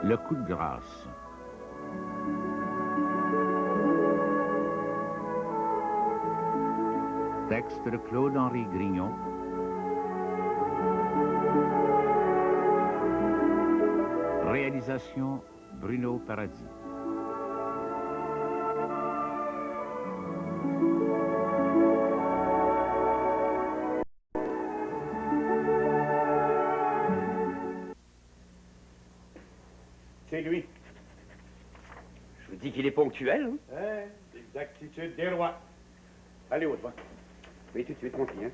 Le coup de grâce. Texte de Claude-Henri Grignon. Réalisation Bruno Paradis. C'est lui. Je vous dis qu'il est ponctuel, hein? Hein? L'exactitude des rois. Allez, au devant. Oui, tout de suite, mon fils, hein?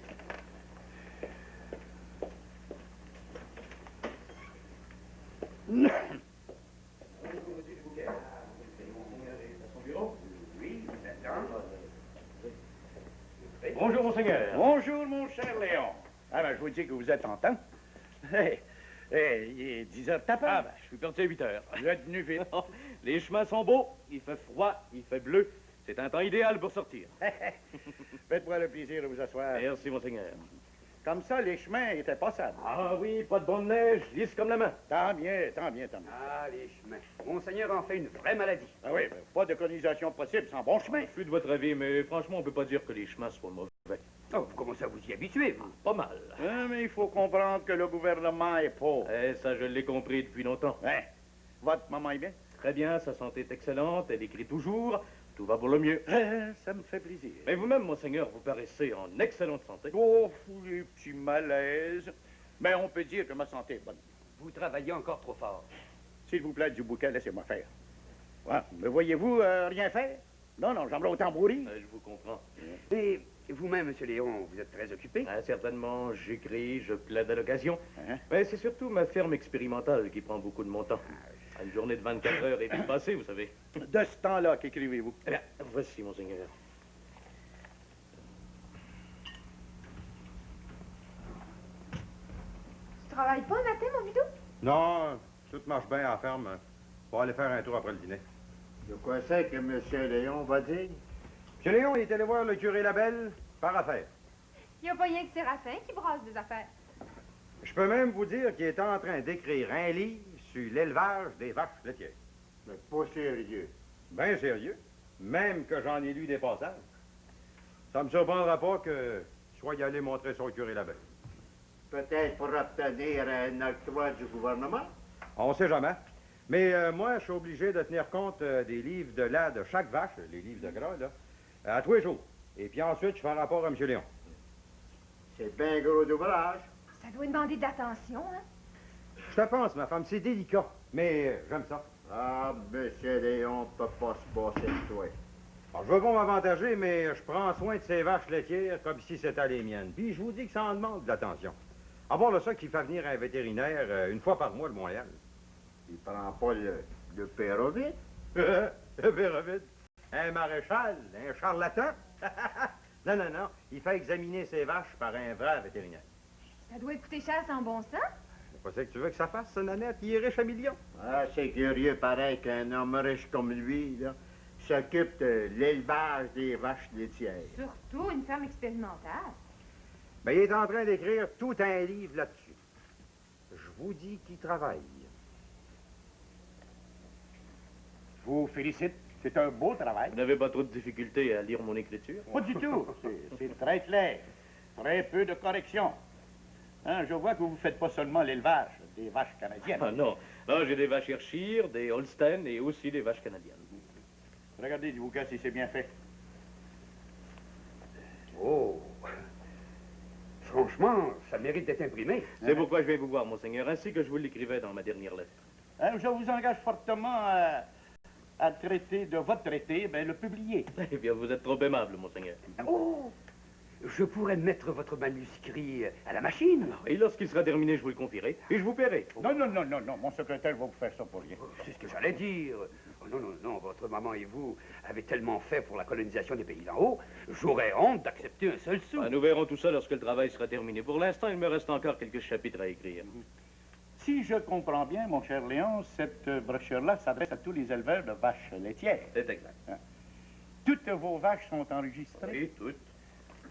Bonjour, monseigneur. Bonjour, mon cher Léon. Ah, ben, je vous dis que vous êtes en temps. Il est 10 heures tapant. Ah, ben, je suis parti à 8 heures. Vous êtes venu vite. Les chemins sont beaux, il fait froid, il fait bleu. C'est un temps idéal pour sortir. Faites-moi le plaisir de vous asseoir. Merci, monseigneur. Comme ça, les chemins étaient passables. Ah oui, pas de bonne neige, lisse comme la main. Tant bien, tant bien, tant bien. Ah, les chemins. Monseigneur en fait une vraie maladie. Ah oui, ben, pas de colonisation possible sans bon chemin. Je suis de votre avis, mais franchement, on peut pas dire que les chemins soient mauvais. Oh, vous commencez à vous y habituer, vous. Pas mal. Hein, mais il faut comprendre que le gouvernement est pauvre. Eh, ça, je l'ai compris depuis longtemps. Hein? Votre maman est bien? Très bien, sa santé est excellente, elle écrit toujours, tout va pour le mieux. Ça me fait plaisir. Mais vous-même, monseigneur, vous paraissez en excellente santé. Oh, les petits malaises. Mais on peut dire que ma santé est bonne. Vous travaillez encore trop fort. S'il vous plaît, du bouquet, laissez-moi faire. Ouais, me voyez-vous rien faire? Non, non, j'aimerais autant mourir. Je vous comprends. Et vous-même, monsieur Léon, vous êtes très occupé? Ah, certainement, j'écris, je plaide à l'occasion. Hein? Mais c'est surtout ma ferme expérimentale qui prend beaucoup de mon temps. Une journée de 24 heures est vite passée, vous savez. De ce temps-là, qu'écrivez-vous? Eh bien, voici, monseigneur. Tu travailles pas le matin, mon bidou? Non, tout marche bien à la ferme. On va aller faire un tour après le dîner. De quoi c'est que M. Léon va dire? M. Léon, il est allé voir le curé Labelle par affaire. Il n'y a pas rien que Séraphin qui brasse des affaires. Je peux même vous dire qu'il est en train d'écrire un livre sur l'élevage des vaches laitières. Mais pas sérieux. Bien sérieux. Même que j'en ai lu des passages. Ça me surprendra pas que soit y aller montrer son curé Labelle. Peut-être pour obtenir un octroi du gouvernement? On sait jamais. Mais moi, je suis obligé de tenir compte des livres de lait de chaque vache, les livres de gras, là, à tous les jours. Et puis ensuite, je fais un rapport à M. Léon. C'est bien gros d'ouvrage. Ça doit demander d'attention, hein? Je te pense, ma femme, c'est délicat. Mais j'aime ça. Ah, M. Léon peut pas se passer de toi. Alors, je veux pas m'avantager, mais je prends soin de ces vaches laitières comme si c'était les miennes. Puis je vous dis que ça en demande de l'attention. À part de ça qu'il fait venir un vétérinaire une fois par mois de Montréal. Il prend pas le pérovite? Le pérovite? Un maréchal? Un charlatan? Non, non, non. Il fait examiner ses vaches par un vrai vétérinaire. Ça doit coûter cher sans bon sens. C'est pas ça que tu veux que ça fasse, ce nanette? Il est riche à millions. Ah, c'est curieux pareil qu'un homme riche comme lui, là, s'occupe de l'élevage des vaches laitières. Surtout une ferme expérimentale. Ben, il est en train d'écrire tout un livre là-dessus. Je vous dis qu'il travaille. Je vous félicite. C'est un beau travail. Vous n'avez pas trop de difficultés à lire mon écriture? Pas du tout. C'est très clair. Très peu de corrections. Hein, je vois que vous ne faites pas seulement l'élevage des vaches canadiennes. Ah non. Non, j'ai des vaches Hershire, des Holstein et aussi des vaches canadiennes. Regardez du bouquin si c'est bien fait. Oh! Franchement, ça mérite d'être imprimé. C'est pourquoi je viens vous voir, monseigneur, ainsi que je vous l'écrivais dans ma dernière lettre. Hein, je vous engage fortement à traiter de votre traité, ben, le publier. Eh bien, vous êtes trop aimable, monseigneur. Oh! Je pourrais mettre votre manuscrit à la machine. Et lorsqu'il sera terminé, je vous le confierai et je vous paierai. Non, non, non, non, non. Mon secrétaire va vous faire ça pour rien. C'est ce que j'allais dire. Oh, non, non, non, votre maman et vous avez tellement fait pour la colonisation des pays d'en haut, j'aurais honte d'accepter un seul sou. Ah, nous verrons tout ça lorsque le travail sera terminé. Pour l'instant, il me reste encore quelques chapitres à écrire. Si je comprends bien, mon cher Léon, cette brochure-là s'adresse à tous les éleveurs de vaches laitières. C'est exact. Hein? Toutes vos vaches sont enregistrées? Oui, toutes.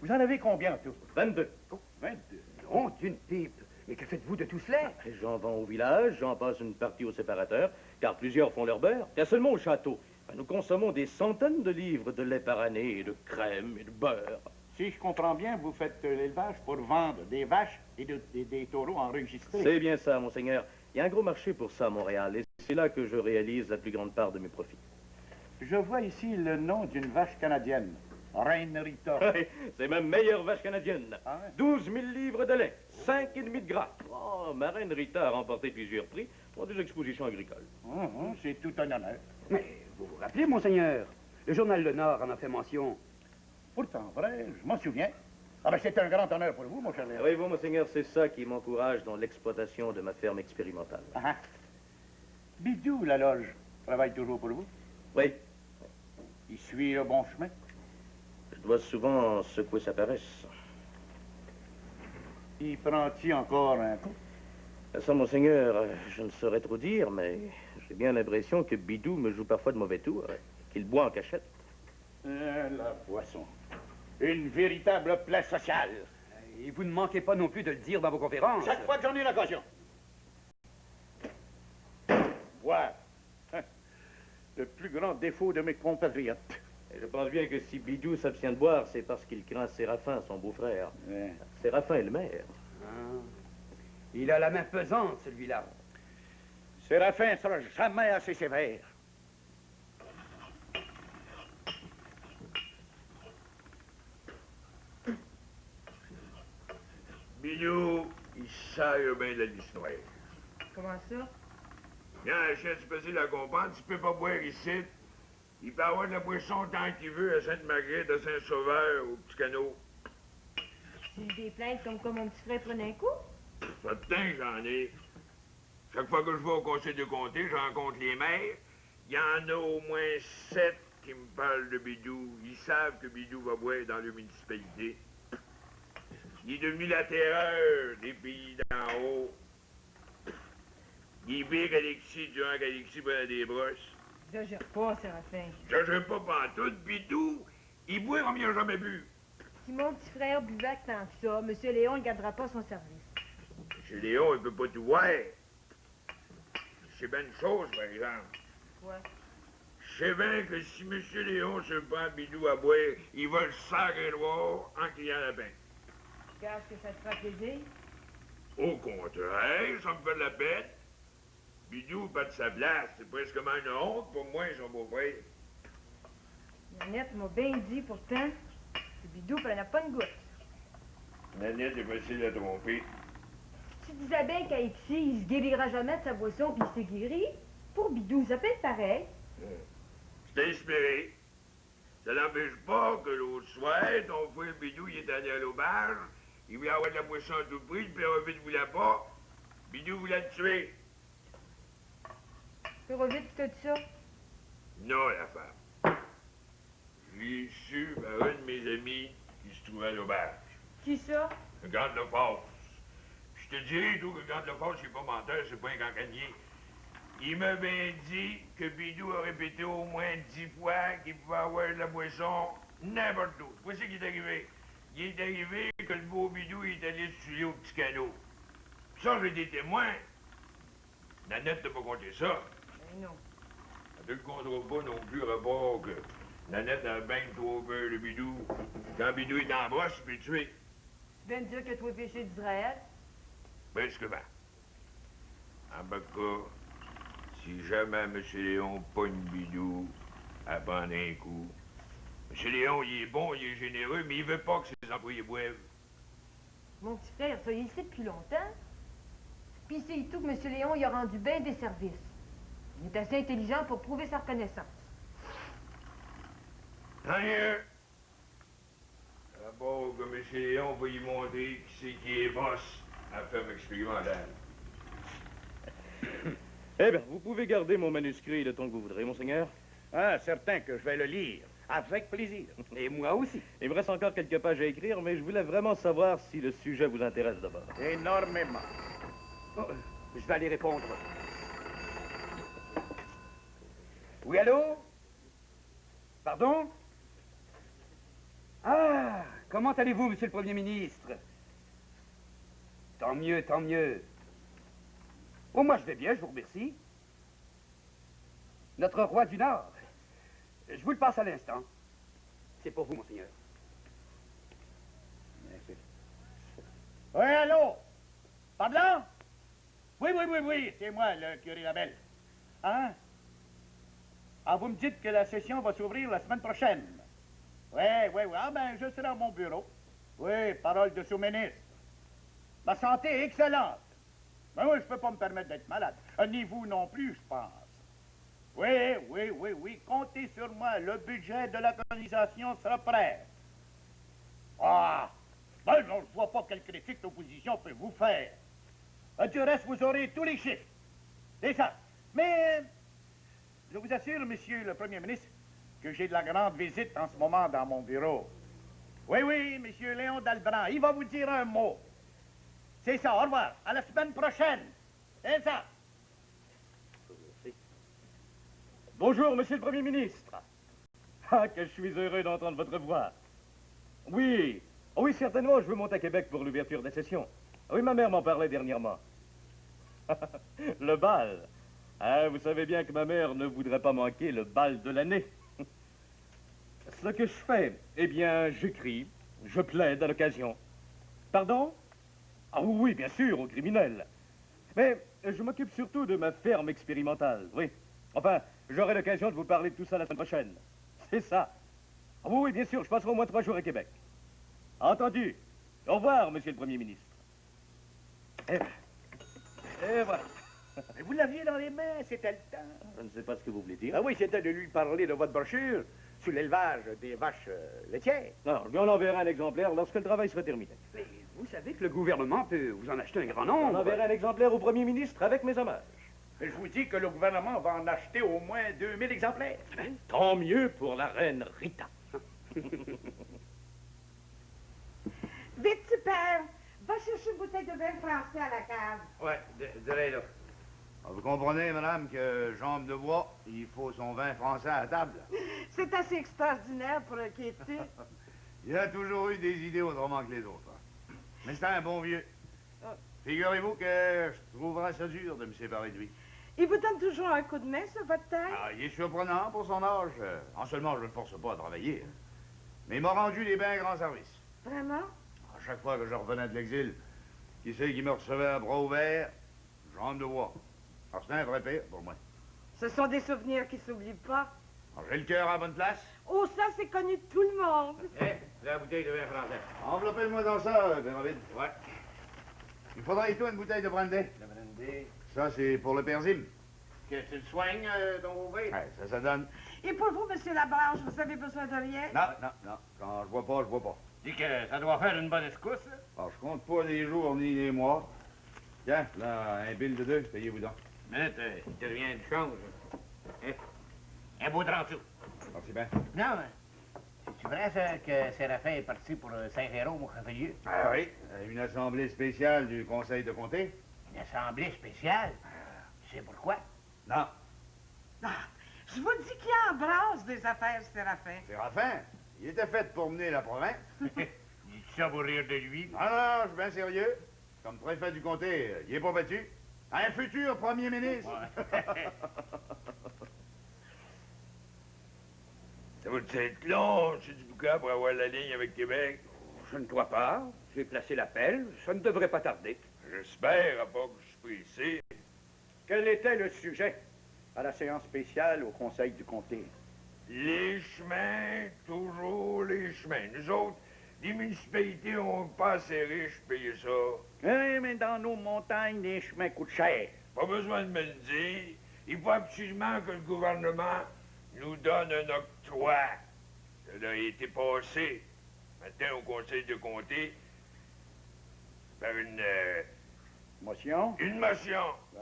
Vous en avez combien en tout? 22. Oh, 22. Non, d'une pipe. Mais que faites-vous de tout cela? J'en vends au village, j'en passe une partie au séparateur, car plusieurs font leur beurre. Car seulement au château, nous consommons des centaines de livres de lait par année, et de crème, et de beurre. Si je comprends bien, vous faites l'élevage pour vendre des vaches et des taureaux enregistrés. C'est bien ça, monseigneur. Il y a un gros marché pour ça à Montréal, et c'est là que je réalise la plus grande part de mes profits. Je vois ici le nom d'une vache canadienne, Reine Rita. Oui, c'est ma meilleure vache canadienne. Ah ouais? 12 000 livres de lait, 5,5 de gras. Oh, ma reine Rita a remporté plusieurs prix pour des expositions agricoles. C'est tout un honneur. Mais vous vous rappelez, monseigneur? Le journal Le Nord en a fait mention. Pourtant, vrai, je m'en souviens. Ah ben, c'est un grand honneur pour vous, mon cher Léon. Oui, vous, monseigneur, c'est ça qui m'encourage dans l'exploitation de ma ferme expérimentale. Ah. Bidou, la loge, travaille toujours pour vous? Oui, Il suit le bon chemin? je dois souvent secouer sa paresse. Il prend-il encore un coup? Ça, monseigneur, je ne saurais trop dire, mais j'ai bien l'impression que Bidou me joue parfois de mauvais tours, qu'il boit en cachette. La boisson. Une véritable plaie sociale. Et vous ne manquez pas non plus de le dire dans vos conférences. Chaque fois que j'en ai l'occasion. Boire. Le plus grand défaut de mes compatriotes. Et je pense bien que si Bidou s'abstient de boire, c'est parce qu'il craint Séraphin, son beau-frère. Ouais. Séraphin est le maire. Ah. Il a la main pesante, celui-là. Séraphin ne sera jamais assez sévère. Bidou, il sert bien de l'histoire. Comment ça? Bien, un chien, tu peux essayer de la comprendre, tu peux pas boire ici. Il peut avoir de la boisson tant qu'il veut à Sainte-Marguerite, à Saint-Sauveur, au Petit Canot. J'ai eu des plaintes comme quoi mon petit frère prenait un coup? Certain que j'en ai. Chaque fois que je vais au conseil de comté, je rencontre les maires. Il y en a au moins 7 qui me parlent de Bidou. Ils savent que Bidou va boire dans leur municipalité. Il est devenu la terreur des pays d'en haut. Il est pire qu'Alexis durant qu'Alexis prenait des brosses. J'exagère pas, Séraphin. J'achète pas pantoute, Bidou, il boit comme il n'a jamais bu. Si mon petit frère buvait tant que ça, M. Léon ne gardera pas son service. Chez Léon, il peut pas tout voir. C'est bien une chose, par exemple. Ouais. Je sais bien que si M. Léon se prend Bidou à boire, il va le sacrer noir en criant la peine. Est-ce que ça te fera plaisir? Au contraire, ça me fait de la peine. Bidou pas de sa place, c'est presque comme une honte pour moi, son beau-frère. Nanette m'a bien dit pourtant que Bidou prenait pas une goutte. Nanette est facile à tromper. Tu disais bien qu'Alexis, il se guérira jamais de sa boisson puis il s'est guéri. Pour Bidou, ça peut être pareil. C'est inspiré. Ça n'empêche pas que l'autre soir, ton frère Bidou, il est allé à l'auberge, il voulait avoir de la boisson à tout prix, le père Ovid ne voulait pas. Bidou voulait le tuer. Père Ovid qui t'a dit ça? Non, la femme. J'ai su par un de mes amis qui se trouvait à l'auberge. Qui ça? Le garde de force. Je te dirai, tout, que le garde de force, c'est pas menteur, c'est pas un cancanier. Il m'a bien dit que Bidou a répété au moins 10 fois qu'il pouvait avoir de la boisson n'importe où. Voici ce qui est arrivé. Il est arrivé que le beau Bidou il est allé se tuer au Petit Canot. Ça, j'ai des témoins. Nanette n'a pas compté ça. Ben non. Elle ne le comptera pas non plus, rapport que Nanette a bien trop peur de Bidou. Quand Bidou est en brosse, il peut le tuer. Tu viens de dire que toi, péché d'Israël? Presque bien. En bas de cas, si jamais M. Léon pogne Bidou à prendre un coup, M. Léon, il est bon, il est généreux, mais il veut pas que ses employés boivent. Mon petit frère, ça, il sait depuis longtemps. Puis c'est tout que M. Léon, il a rendu bien des services. Il est assez intelligent pour prouver sa reconnaissance. Tant mieux. D'abord que M. Léon va y montrer qui c'est qui est boss à la ferme expérimentale. Eh bien, vous pouvez garder mon manuscrit le temps que vous voudrez, monseigneur. Ah, certain que je vais le lire. Avec plaisir. Et moi aussi. Il me reste encore quelques pages à écrire, mais je voulais vraiment savoir si le sujet vous intéresse d'abord. Énormément. Oh, je vais aller répondre. Oui, allô? Pardon? Ah, comment allez-vous, monsieur le Premier ministre? Tant mieux, tant mieux. Oh, moi, je vais bien, je vous remercie. Notre roi du Nord. Je vous le passe à l'instant. C'est pour vous, monseigneur. Merci. Oui, allô? Pardon? Oui, c'est moi, le curé Labelle. Hein? Ah, vous me dites que la session va s'ouvrir la semaine prochaine. Oui. Ah, ben, je serai à mon bureau. Oui, parole de sous-ministre. Ma santé est excellente. Ben oui, je peux pas me permettre d'être malade. Ni vous non plus, je pense. Oui, comptez sur moi. Le budget de la colonisation sera prêt. Ah! Ben non, je vois pas quelle critique l'opposition peut vous faire. Du reste, vous aurez tous les chiffres. C'est ça. Mais, je vous assure, monsieur le Premier ministre, que j'ai de la grande visite en ce moment dans mon bureau. Oui, monsieur Léon Dalbrand, il va vous dire un mot. C'est ça, au revoir. À la semaine prochaine. C'est ça. Bonjour, monsieur le Premier ministre. Ah, que je suis heureux d'entendre votre voix. Oui, certainement, je veux monter à Québec pour l'ouverture des sessions. Oui, ma mère m'en parlait dernièrement. Le bal. Ah, vous savez bien que ma mère ne voudrait pas manquer le bal de l'année. Ce que je fais, eh bien, j'écris, je plaide à l'occasion. Pardon? Ah oui, bien sûr, aux criminels. Mais je m'occupe surtout de ma ferme expérimentale, oui. Enfin, j'aurai l'occasion de vous parler de tout ça la semaine prochaine. C'est ça. Ah oui, bien sûr, je passerai au moins 3 jours à Québec. Entendu. Au revoir, monsieur le Premier ministre. Et voilà. Mais vous l'aviez dans les mains, c'était le temps. Je ne sais pas ce que vous voulez dire. Ah oui, c'était de lui parler de votre brochure sur l'élevage des vaches laitières. Non, je lui en enverrai un exemplaire lorsque le travail sera terminé. Mais vous savez que le gouvernement peut vous en acheter un grand On nombre. enverra un exemplaire au Premier ministre avec mes hommages. Je vous dis que le gouvernement va en acheter au moins 2000 exemplaires. Tant mieux pour la reine Rita. Vite, super! Va chercher une bouteille de vin français à la cave. Ouais, dirais là. Vous comprenez, madame, que jambe de bois, il faut son vin français à la table. C'est assez extraordinaire pour un quêté. Il a toujours eu des idées autrement que les autres. Hein. Mais c'est un bon vieux. Figurez-vous que je trouverais ça dur de me séparer de lui. Il vous donne toujours un coup de main sur votre tête? Ah, il est surprenant pour son âge. En seulement, je ne le force pas à travailler. Hein. Mais il m'a rendu des bien grands services. Vraiment? À chaque fois que je revenais de l'exil, qui c'est qui me recevait à bras ouverts? Jambe de bois. Alors, c'est un vrai pire pour moi. Ce sont des souvenirs qui s'oublient pas. Alors, j'ai le cœur à la bonne place. Oh, ça, c'est connu de tout le monde. La bouteille de vin français. Enveloppez-moi dans ça, Béravide. Ouais. Il faudrait et toi une bouteille de brandy. De brandy. Ça, c'est pour le persim. Que tu le soignes, ton vin? Ouais, ça donne. Et pour vous, Monsieur Labranche, vous avez besoin de rien? Non. Quand je vois pas, je vois pas. Dis que ça doit faire une bonne escousse. Alors, je compte pas les jours ni les mois. Tiens, là, un bill de 2, payez-vous donc. Minute, il te revient du change. Hein? Un beau 30 sous. Merci bien. Non, c'est vrai, ça, que Séraphin est parti pour Saint-Jérôme au Réveilleux? Ah oui, une assemblée spéciale du conseil de comté. Une assemblée spéciale? Tu sais pourquoi? Non. Ah, je vous dis qu'il embrasse des affaires, Séraphin. Séraphin, il était fait pour mener la province. Dis-tu ça pour rire de lui? Non, je suis bien sérieux. Comme préfet du comté, il est pas battu. Un futur premier ministre. Ouais. Ça va être long, M. Dubuca, pour avoir la ligne avec Québec? Je ne crois pas. J'ai placé l'appel. Ça ne devrait pas tarder. J'espère, à part que je suis pressé. Quel était le sujet à la séance spéciale au conseil du comté? Les chemins, toujours les chemins. Nous autres, les municipalités, on n'est pas assez riches pour payer ça. Oui, mais dans nos montagnes, les chemins coûtent cher. Pas besoin de me le dire. Il faut absolument que le gouvernement nous donne un octroi. Ça a été passé matin au conseil de comté par une Motion? une motion. Ben,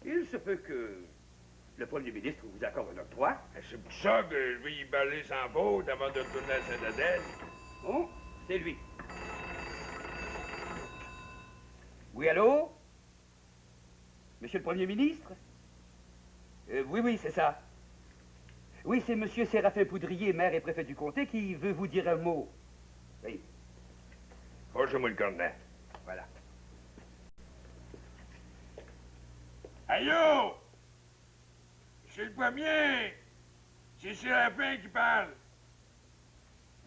Il se peut que le premier ministre vous accorde un octroi. C'est pour ça que je vais y parler sans faute avant de retourner à Saint-Adèle. Oh, c'est lui. Oui, allô? Monsieur le Premier ministre? Oui, c'est ça. Oui, c'est Monsieur Séraphin Poudrier, maire et préfet du comté, qui veut vous dire un mot. Oui, Pâchez-moi le cornet. voilà. Allô? C'est le premier. C'est Séraphin qui parle.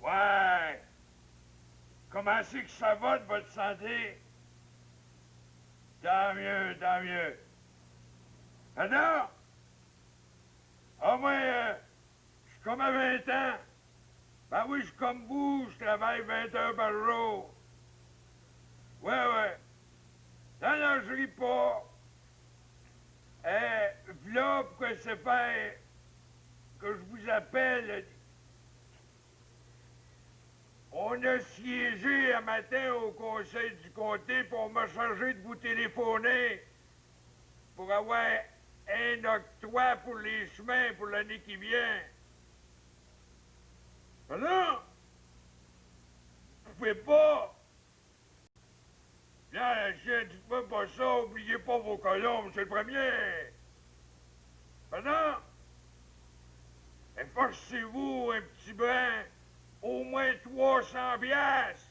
Ouais. Comment c'est que ça va de votre santé? Tant mieux, tant mieux. Alors? Ah, moi, je suis comme à 20 ans. Ben oui, je suis comme vous, je travaille 20 heures par jour. Ouais. Non, non, je ris pas. V'là pourquoi c'est fait que je vous appelle. On a siégé un matin au conseil du comté pour m'a chargé de vous téléphoner pour avoir un octroi pour les chemins pour l'année qui vient. Non, vous pouvez pas. Bien, chien, dites-moi pas ça, oubliez pas vos colombes, c'est le premier. Non, forcez-vous un petit brin, au moins 300 piastres.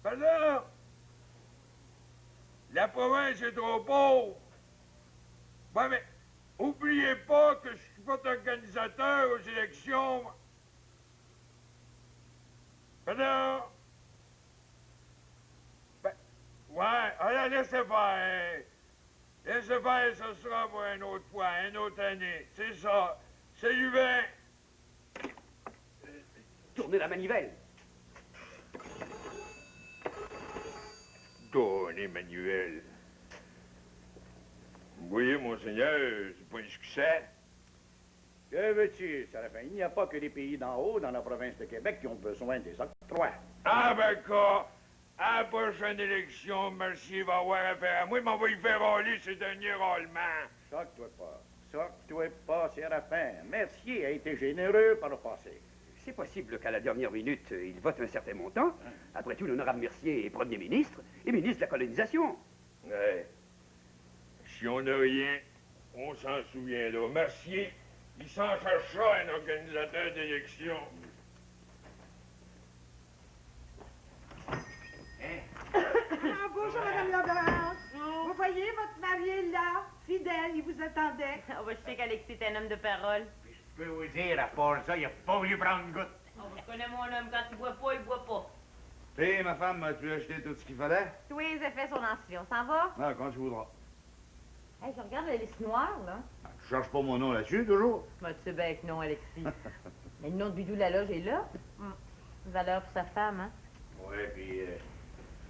Non, la province est trop pauvre. Ben, mais oubliez pas que je suis pas organisateur aux élections. Non. Ben, ouais, alors laissez faire. Laissez faire, ce sera pour une autre fois, une autre année. C'est ça. C'est du vin. Tournez la manivelle. Tournez, Manuel. Vous voyez, monseigneur, c'est pas un succès. Que veux-tu, Séraphin? Il n'y a pas que les pays d'en haut, dans la province de Québec, qui ont besoin des octrois. Ah, ben, quoi? À la prochaine élection, Mercier va avoir affaire à moi, mais on va y faire râler ses derniers râlements. Choque-toi pas. Choque-toi pas, Séraphin. Mercier a été généreux par le passé. C'est possible qu'à la dernière minute, il vote un certain montant. Après tout, l'honorable Mercier est premier ministre et ministre de la colonisation. Ouais. Si on n'a rien, on s'en souviendra. Mercier, il s'en cherchera un organisateur d'élection. Ah, bonjour, Madame Leblanc. Vous voyez, votre mari est là, fidèle, il vous attendait. Oh, je sais qu'Alexis est un homme de parole. Je peux vous dire, à part ça, il a pas voulu prendre une goutte. Oh, je connais mon homme, quand il boit pas, il boit pas. Puis, ma femme, as-tu acheté tout ce qu'il fallait? Tous les effets sont lancés, on s'en va? Ah, quand tu voudras. Hey, je regarde la liste noire, là. Ah, tu cherches pas mon nom là-dessus, toujours? Ben, tu sais bien que non, Alexis. Mais le nom de Bidou Laloge est là. Valeur pour sa femme, hein? Ouais, puis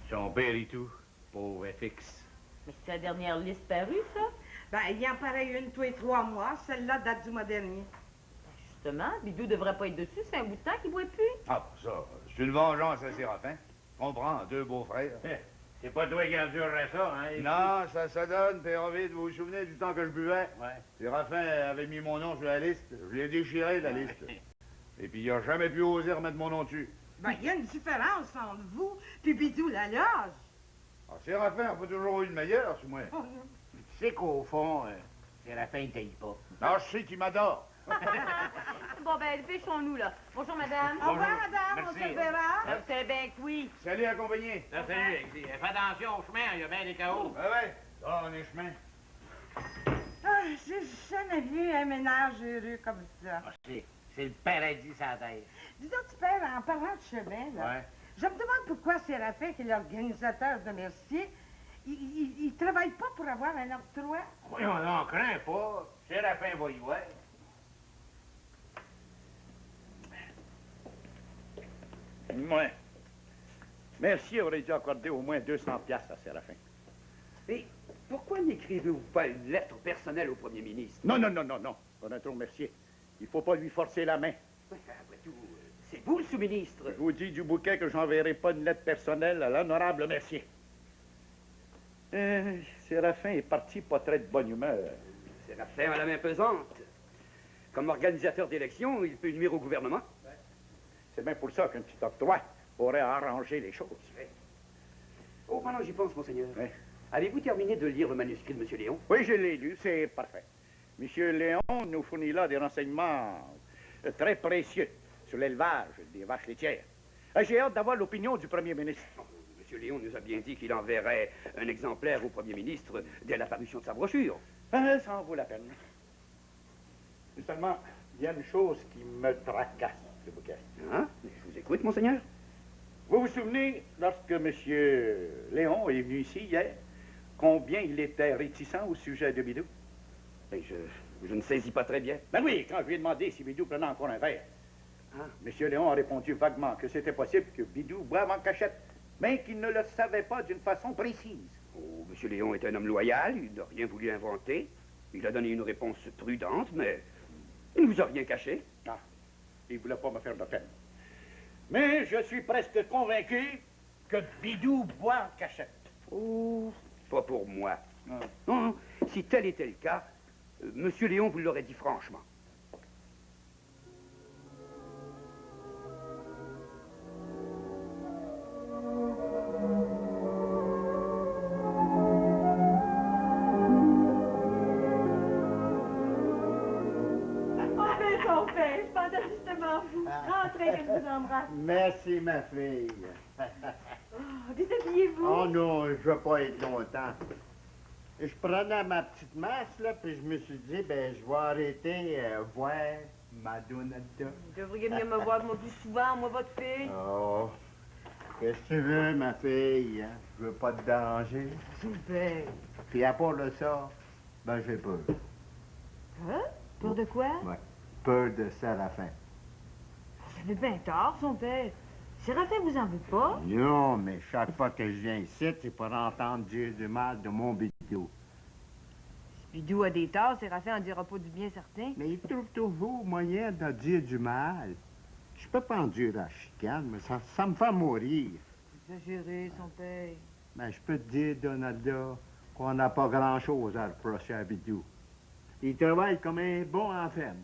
son père et tout. Pauvre FX. Mais c'est la dernière liste parue, ça? Ben, il y en paraît une tous les 3 mois. Celle-là date du mois dernier. Justement, Bidou devrait pas être dessus, c'est un bout de temps qu'il boit plus. Ah, ça, c'est une vengeance à Séraphin. Comprends, 2 beaux-frères. C'est pas toi qui endurerais ça, hein? Non, ça donne, Père Ovid, vous vous souvenez du temps que je buvais? Ouais. Séraphin avait mis mon nom sur la liste, je l'ai déchiré, la liste. Et puis il a jamais pu oser remettre mon nom dessus. Ben, il y a une différence entre vous puis Bidou la loge. Ah, Séraphin n'a pas toujours eu le meilleur, c'est moi. Tu sais qu'au fond, Séraphin ne taille pas. Non, je sais qu'il m'adore. Bon, ben, dépêchons-nous, là. Bonjour, madame. Au revoir, madame, on se verra. C'est bien que oui. Salut, accompagné. Salut, Alexis. Fais attention au chemin, il y a bien des chaos. Ouais. Ah, on est chemin. Ah, j'ai jamais vu un ménage heureux comme ça. Ah, c'est le paradis sans terre. Dis donc, tu père, en parlant de chemin, là, Ouais. je me demande pourquoi Séraphin, qui est l'organisateur de Mercier, il travaille pas pour avoir un octroi. Oui, on n'en craint pas. Séraphin va y voir. Ouais. Mercier aurait dû accorder au moins 200 piastres à Séraphin. Mais pourquoi n'écrivez-vous pas une lettre personnelle au premier ministre? Non. Honnêtement, Mercier, il faut pas lui forcer la main. Ouais, après tout, c'est vous le sous-ministre. Je vous dis du bouquet que j'enverrai pas une lettre personnelle à l'honorable Mercier. Séraphin est parti pas très de bonne humeur. Séraphin a la main pesante. Comme organisateur d'élections, il peut nuire au gouvernement. C'est bien pour ça qu'un petit octroi aurait arrangé les choses. Oh, pendant que j'y pense, monseigneur. Oui. Avez-vous terminé de lire le manuscrit de M. Léon? Oui, je l'ai lu, c'est parfait. Monsieur Léon nous fournit là des renseignements très précieux sur l'élevage des vaches laitières. J'ai hâte d'avoir l'opinion du premier ministre. M. M. Léon nous a bien dit qu'il enverrait un exemplaire au Premier ministre dès la parution de sa brochure. Ça en vaut la peine. Seulement, il y a une chose qui me tracasse, M. Bouquet. Hein? Je vous écoute, monseigneur. Vous vous souvenez, lorsque M. Léon est venu ici hier, combien il était réticent au sujet de Bidou? Ben, je ne saisis pas très bien. Ben oui, quand je lui ai demandé si Bidou prenait encore un verre, Ah. M. Léon a répondu vaguement que c'était possible que Bidou boive en cachette, mais qu'il ne le savait pas d'une façon précise. Oh, M. Léon est un homme loyal, il n'a rien voulu inventer. Il a donné une réponse prudente, mais il ne vous a rien caché. Ah, il ne voulait pas me faire de peine. Mais je suis presque convaincu que Bidou boit en cachette. Oh, pas pour moi. Ah. Non, non, si tel était le cas, M. Léon vous l'aurait dit franchement. Son père, je pensais justement à vous. Rentrez, que je vous embrasse. Merci, ma fille. Déshabillez-vous. Oh non, je veux pas être longtemps. Je prenais ma petite masse, là, puis je me suis dit, ben, je vais arrêter voir Madonna. Vous devriez venir me voir plus souvent, moi, votre fille. Oh, qu'est-ce que tu veux, ma fille? Hein? Je veux pas te déranger. Super. Puis à part de ça, ben, j'ai peur. Hein? Peur de quoi? Ouais, peur de Séraphin. Vous avez bien tort, son père. Séraphin vous en veut pas? Non, mais chaque fois que je viens ici, c'est pour entendre dire du mal de mon Bidou. Si Bidou a des torts, Séraphin en dira pas du bien certain. Mais il trouve toujours moyen de dire du mal. Je peux pas en dire la chicane, mais ça me fait mourir. Exagéré, son père. Mais je peux te dire, Donalda, qu'on n'a pas grand-chose à reprocher à Bidou. Il travaille comme un bon enfant.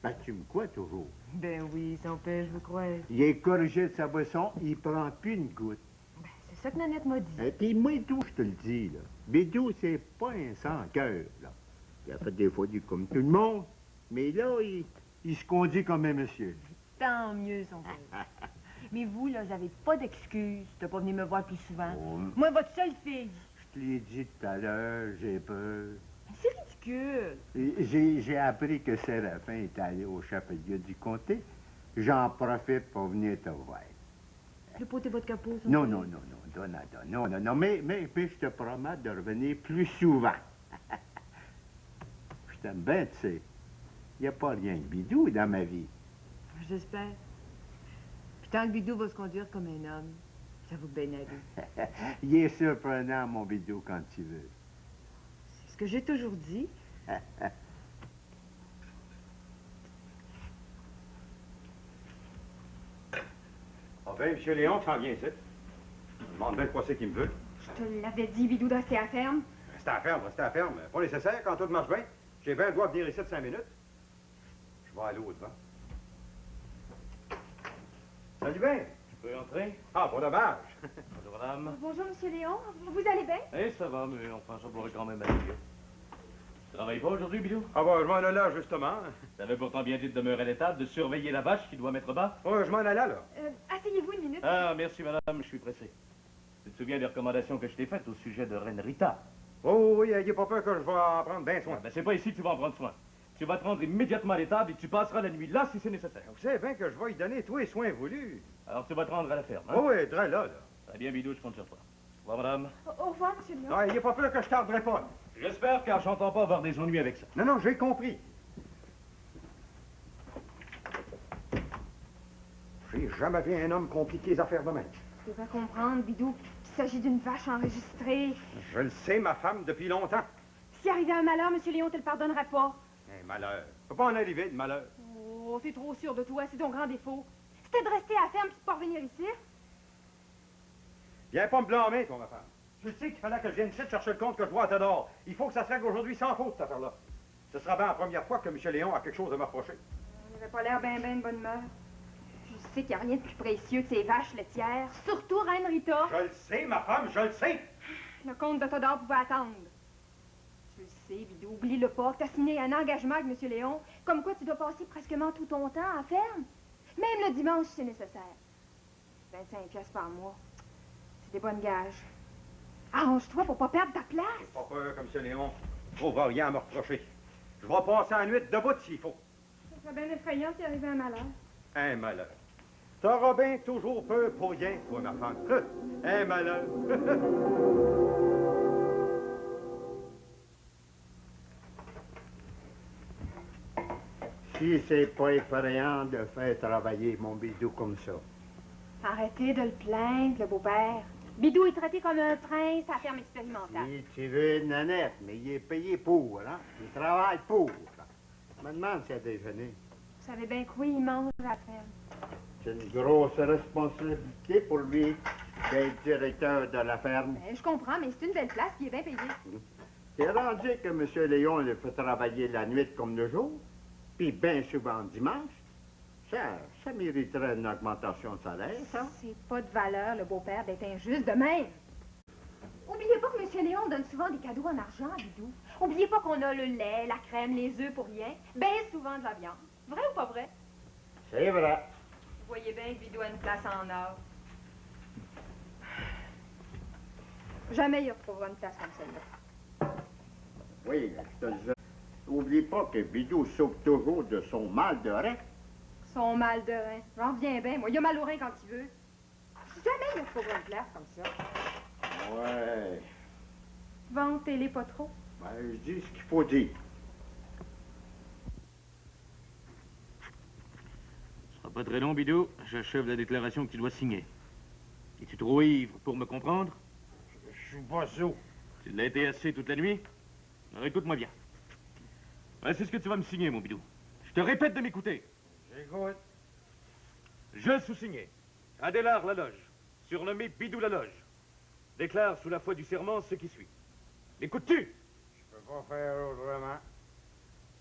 Ben, tu me crois toujours. Ben oui, son père, je vous crois. Il est corrigé de sa boisson, il prend plus une goutte. Ben, c'est ça que Nanette m'a dit. Et puis moi, tout, je te le dis, là. Bidou, c'est pas un sans-cœur, là. Il a fait des fois du comme tout le monde, mais là, il se conduit comme un monsieur. Tant mieux, son père. Mais vous, là, vous n'avez pas d'excuse de pas venir me voir plus souvent. Oh. Moi, votre seule fille. Je te l'ai dit tout à l'heure, j'ai peur. C'est ridicule. J'ai appris que Séraphin est allé au chapelier du comté. J'en profite pour venir te voir. Je vais porter votre capot, son Non, père. non, non, non, Donata, non, non, non, mais puis je te promets de revenir plus souvent. Je t'aime bien, tu sais. Il n'y a pas rien de bidou dans ma vie. J'espère. Puis tant que Bidou va se conduire comme un homme, ça vaut bien aller. Il est surprenant, mon bidou, quand tu veux. C'est ce que j'ai toujours dit. Enfin, M. Léon, tu s'en viens ici. Je me demande bien quoi c'est qu'il me veut. Je te l'avais dit, Bidou, de rester à ferme. Restez à la ferme, restez à la ferme. Pas nécessaire quand tout marche bien. J'ai bien le droit de venir ici de 5 minutes. Je vais aller au-devant. Salut bien. Je peux entrer? Ah, pas dommage. Bonjour, madame. Bonjour, Monsieur Léon. Vous allez bien? Eh, ça va, mais enfin, ça pourrait quand même aller mieux. Tu travailles pas aujourd'hui, Bidou? Ah bah, je m'en allais là, justement. T'avais pourtant bien dit de demeurer à l'étable, de surveiller la vache qui doit mettre bas. Ouais, je m'en allais là. Asseyez-vous une minute. Ah, merci, madame, je suis pressé. Tu te souviens des recommandations que je t'ai faites au sujet de Reine Rita? Oh oui, ayez pas peur que je vais en prendre bien soin. Ah, ben, c'est pas ici que tu vas en prendre soin. Tu vas te rendre immédiatement à l'étable et tu passeras la nuit là si c'est nécessaire. Vous savez bien que je vais y donner tous les soins voulus. Alors tu vas te rendre à la ferme, hein? Oh oui, très là. Très bien, Bidou, je compte sur toi. Au revoir, madame. Au revoir, Monsieur Léon. Non, ayez pas peur que je tarderai pas. J'espère, car j'entends pas avoir des ennuis avec ça. Non, non, j'ai compris. J'ai jamais vu un homme compliquer les affaires de même. Tu devrais comprendre, Bidou, qu'il s'agit d'une vache enregistrée. Je le sais, ma femme, depuis longtemps. Si arrivait un malheur, Monsieur Léon te le pardonnerait pas. Un malheur. Peut pas en arriver de malheur. Oh, t'es trop sûr de toi, c'est ton grand défaut. C'était de rester à la ferme puis de pas revenir ici. Viens pas me blâmer, toi, ma femme. Je sais qu'il fallait que je vienne ici chercher le compte que je vois à Théodore. Il faut que ça se règle aujourd'hui sans faute, cette affaire-là. Ce sera bien la première fois que M. Léon a quelque chose à me reprocher. Il n'avait pas l'air ben de bonne humeur. Je sais qu'il n'y a rien de plus précieux que ces vaches laitières. Surtout Reine Rita. Je le sais, ma femme, je le sais. Le comte de Théodore pouvait attendre. Tu le sais, Bidou, oublie-le pas, que t'as signé un engagement avec M. Léon, comme quoi tu dois passer presquement tout ton temps à ferme. Même le dimanche, c'est nécessaire. 25 piastres par mois. C'est des bonnes gages. Arrange-toi pour pas perdre ta place. J'ai pas peur comme ça, Léon. Je trouverai rien à me reprocher. Je vais passer la nuit debout s'il faut. Ça serait bien effrayant s'il arrivait un malheur. Un malheur. T'auras bien toujours peur pour rien, toi, ma femme. Un malheur. Si c'est pas effrayant de faire travailler mon bidou comme ça. Arrêtez de le plaindre, le beau-père. Bidou est traité comme un prince à la ferme expérimentale. Si tu veux une nanette, mais il est payé pour, hein? Il travaille pour. Je me demande s'il a déjeuné. Vous savez bien que oui, il mange à la ferme. C'est une grosse responsabilité pour lui d'être directeur de la ferme. Ben, je comprends, mais c'est une belle place qui est bien payée. C'est rendu que M. Léon le fait travailler la nuit comme le jour, puis bien souvent dimanche. Ça mériterait une augmentation de salaire, ça. C'est pas de valeur, le beau-père, d'être injuste de même. Oubliez pas que M. Léon donne souvent des cadeaux en argent à Bidou. Oubliez pas qu'on a le lait, la crème, les œufs pour rien. Bien souvent de la viande. Vrai ou pas vrai? C'est vrai. Vous voyez bien que Bidou a une place en or. Jamais il retrouvera une place comme celle-là. Oui, je te le dis. Oublie pas que Bidou souffre toujours de son mal de rein. Son mal de rein. J'en reviens bien, moi. Il a mal au rein quand il veut. Jamais il retrouvera une place comme ça. Ouais. Vantez-les pas trop. Ben, je dis ce qu'il faut dire. Ce sera pas très long, Bidou. J'achève la déclaration que tu dois signer. Es-tu trop ivre pour me comprendre? Je suis pas sous. Tu l'as été assez toute la nuit? Alors écoute-moi bien. Ouais, c'est ce que tu vas me signer, mon Bidou. Je te répète de m'écouter. J'écoute. Je sous-signé. Adélard Laloge, surnommé Bidou Laloge, déclare sous la foi du serment ce qui suit. L'écoutes-tu? Je peux pas faire autrement.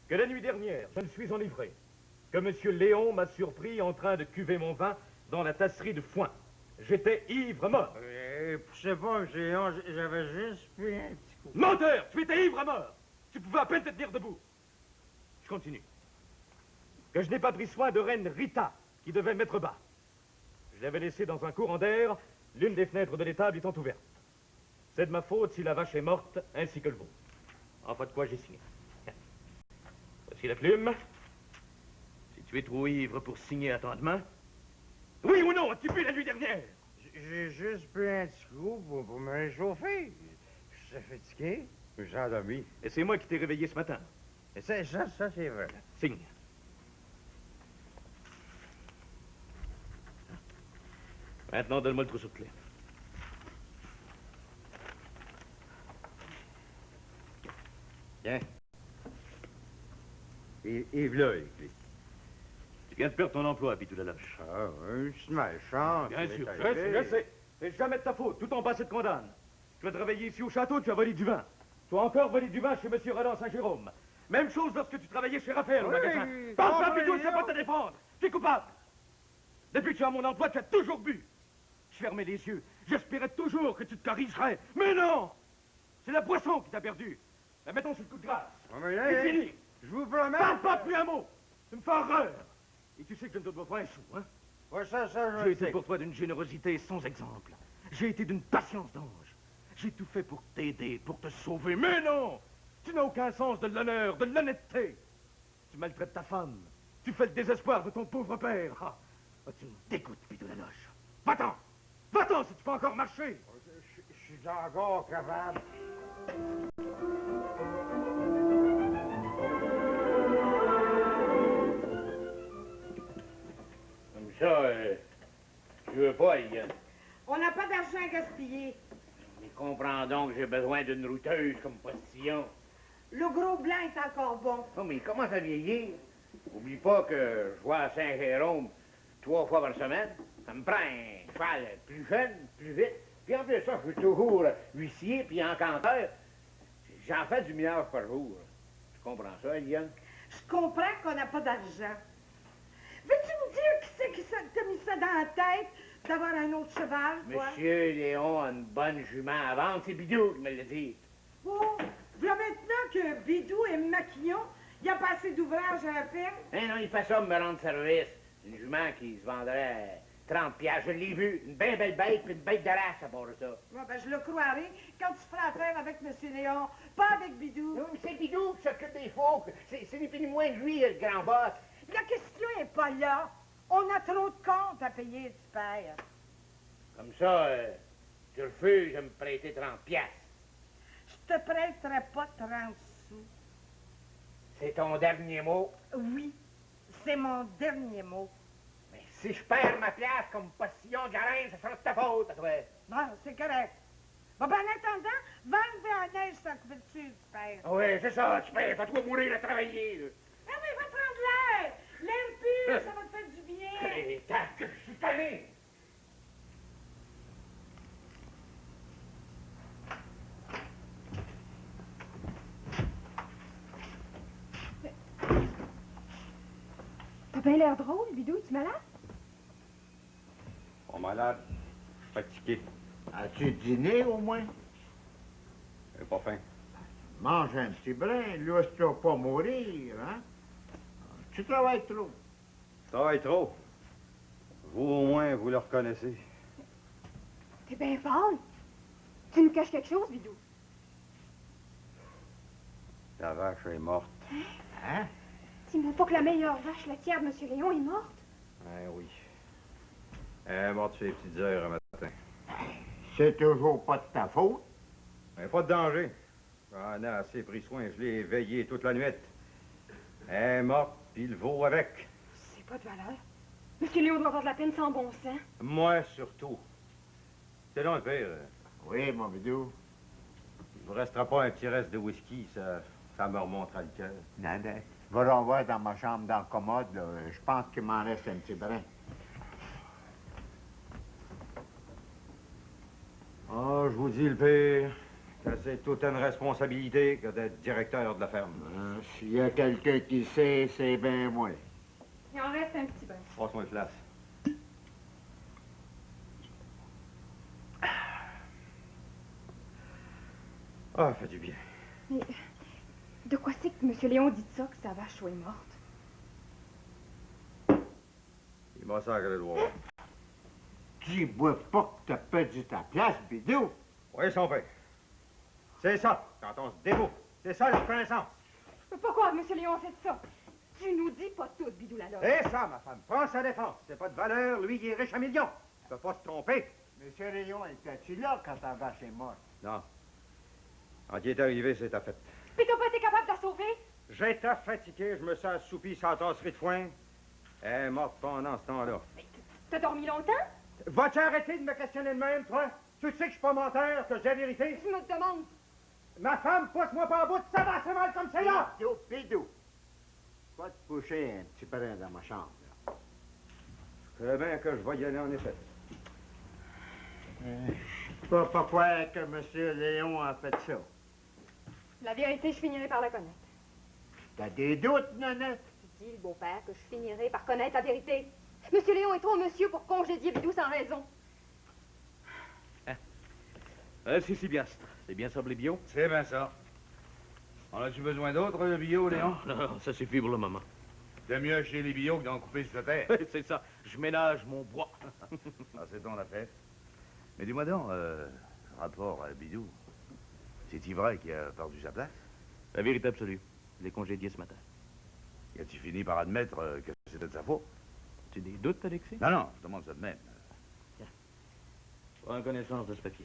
Que la nuit dernière, je me suis enivré. Que M. Léon m'a surpris en train de cuver mon vin dans la tasserie de foin. J'étais ivre mort. Poussez pas, M. Léon, j'avais juste pris un petit coup. Menteur! Tu étais ivre mort! Tu pouvais à peine te tenir debout. Je continue. Que je n'ai pas pris soin de reine Rita, qui devait mettre bas. Je l'avais laissée dans un courant d'air, l'une des fenêtres de l'étable étant ouverte. C'est de ma faute si la vache est morte, ainsi que le veau. Enfin, de quoi j'ai signé. Voici la plume. Si tu es trop ivre pour signer à temps de main. Oui ou non, as-tu vu la nuit dernière? J'ai juste pris un petit coup pour me réchauffer. Je suis fatigué. Je suis endormi. Et c'est moi qui t'ai réveillé ce matin. Et ça c'est vrai. Signe. Maintenant, donne-moi le trousseau de clés. Tiens. Yves là, les clés. Tu viens de perdre ton emploi, Bidou Laloche. Ah, un petit malchance. Bien sûr, je sais. C'est jamais de ta faute. Tout en bas, te condamne. Tu vas te réveiller ici au château, tu as volé du vin. Tu as encore volé du vin chez M. Roland Saint-Jérôme. Même chose lorsque tu travaillais chez Raphaël au magasin. Parle pas, Bidou, c'est pas te défendre. Tu es coupable. Depuis que tu as mon emploi, tu as toujours bu. Je fermais les yeux. J'espérais toujours que tu te corrigerais. Mais non! C'est la boisson qui t'a perdu. Là, mettons sur le coup de grâce. C'est fini. Je vous promets. Parle pas plus un mot. Tu me fais horreur. Et tu sais que je ne te dois pas un sou, hein? Ouais, ça, J'ai je été sais. pour toi d'une générosité sans exemple. J'ai été d'une patience d'ange. J'ai tout fait pour t'aider, pour te sauver. Mais non! Tu n'as aucun sens de l'honneur, de l'honnêteté. Tu maltraites ta femme. Tu fais le désespoir de ton pauvre père. Ah, tu me dégoûtes, Bidou Laloche. Va-t'en! Va-t'en si tu peux encore marcher! Je suis encore capable. Comme ça, je veux pas, Yann. On n'a pas d'argent à gaspiller. Mais comprends donc que j'ai besoin d'une routeuse comme postillon. Le gros blanc est encore bon. Oh, mais il commence à vieillir. Oublie pas que je vois à Saint-Jérôme 3 fois par semaine. Ça me prend un cheval plus jeune, plus vite. Puis en plus ça, je suis toujours huissier puis encanteur. J'en fais du millage par jour. Tu comprends ça, Eliane? Je comprends qu'on n'a pas d'argent. Veux-tu me dire qui c'est qui t'a mis ça dans la tête d'avoir un autre cheval, toi? Monsieur Léon a une bonne jument à vendre. C'est Bidou qui me l'a dit. Oh, voilà maintenant que Bidou est maquillon, il n'y a pas assez d'ouvrage à la ferme. Hein, non, il fait ça pour me rendre service. Une jument qui se vendrait 30 piastres, je l'ai vu. Une bien belle bête, puis une bête de race à bord de ça. Bon, ben, je le croirai quand tu feras affaire avec M. Léon, pas avec Bidou. Non, mais c'est Bidou qui s'occupe des faux. C'est ni plus ni moins que lui, le grand boss. La question est pas là. On a trop de comptes à payer, tu pères. Comme ça, tu refuses de me prêter 30 piastres. Je te prêterai pas 30 sous. C'est ton dernier mot. Oui, c'est mon dernier mot. Mais si je perds ma place comme postillon de Garenne, ça sera de ta faute, à toi. Bon, c'est correct. Bon, ben, en attendant, va enlever la neige sans couverture, tu pères. Ah oui, c'est ça, tu perds. Fais-toi mourir à travailler, là. Ah oui, va prendre l'air. L'air pur, ça va te faire du bien. Hey, tac, je suis tanné. T'as bien l'air drôle, Bidou, tu malade? Pas malade. Fatigué. As-tu dîné au moins? J'ai pas faim. Mange un petit brin, laisse-toi pas mourir, hein? Tu travailles trop. Je travaille trop. Vous, au moins, vous le reconnaissez. T'es bien folle. Tu nous caches quelque chose, Bidou? La vache est morte. Hein? Dis-moi pas que la meilleure vache laitière de M. Léon est morte. Eh oui. Elle est morte sur les petites heures un matin. C'est toujours pas de ta faute. Mais pas de danger. J'en ai assez pris soin. Je l'ai veillée toute la nuit. Elle est morte, puis le veau avec. C'est pas de valeur. M. Léon doit avoir de la peine sans bon sens. Moi, surtout. C'est donc le pire. Oui, mon bidou. Il vous restera pas un petit reste de whisky, ça me remontera le cœur. Non, non. Va renvoyer dans ma chambre, dans le commode, là. Je pense qu'il m'en reste un petit brin. Oh, je vous dis le pire, que c'est toute une responsabilité que d'être directeur de la ferme. S'il y a quelqu'un qui sait, c'est bien moi. Il en reste un petit brin. Passe-moi une place. Ah, fait du bien. Mais de quoi c'est que M. Léon dit ça, que sa vache soit morte? Il m'a sacré le droit. Dis-moi pas que t'as perdu ta place, bidou. Oui, son père. C'est ça, quand on se dévoue. C'est ça, la reconnaissance. Je peux pas croire que M. Léon a fait ça. Tu nous dis pas tout, Bidou la loge. Et ça, ma femme, prends sa défense. C'est pas de valeur, lui, il est riche à millions. Il peut pas se tromper. Monsieur Léon, étais-tu là quand ta vache est morte? Non. Quand il est arrivé, c'est ta fête. Puis t'as pas été capable de la sauver? J'étais fatigué, je me suis assoupi sur la tasserie de foin. Elle est morte pendant ce temps-là. T'as dormi longtemps? Vas-tu arrêter de me questionner de même, toi? Tu sais que je suis pas menteur, que j'ai la vérité? Tu me demandes. Ma femme, pousse-moi pas en bout, ça va assez mal comme c'est là! Bidou. Va te coucher un petit brin dans ma chambre, là. Je sais bien que je vais y aller, en effet. Je sais pas pourquoi que M. Léon a fait ça. La vérité, je finirai par la connaître. T'as des doutes, Nanette? Tu dis, le beau-père, que je finirai par connaître la vérité. Monsieur Léon est trop monsieur pour congédier Bidou sans raison. Si, Sylviastre. C'est bien ça, les bio? C'est bien ça. En as-tu besoin d'autres, le bio, Léon? Non, ça suffit pour le moment. T'aimes mieux acheter les bio que d'en couper sur ta terre. C'est ça. Je ménage mon bois. Ah, c'est ton affaire. Mais dis-moi donc, rapport à Bidou, c'est-il vrai qu'il a perdu sa place? La vérité absolue. Je l'ai congédié ce matin. Et as-tu fini par admettre que c'était de sa faute? Tu as des doutes, Alexis? Non, non, je demande ça de même. Prends connaissance de ce papier.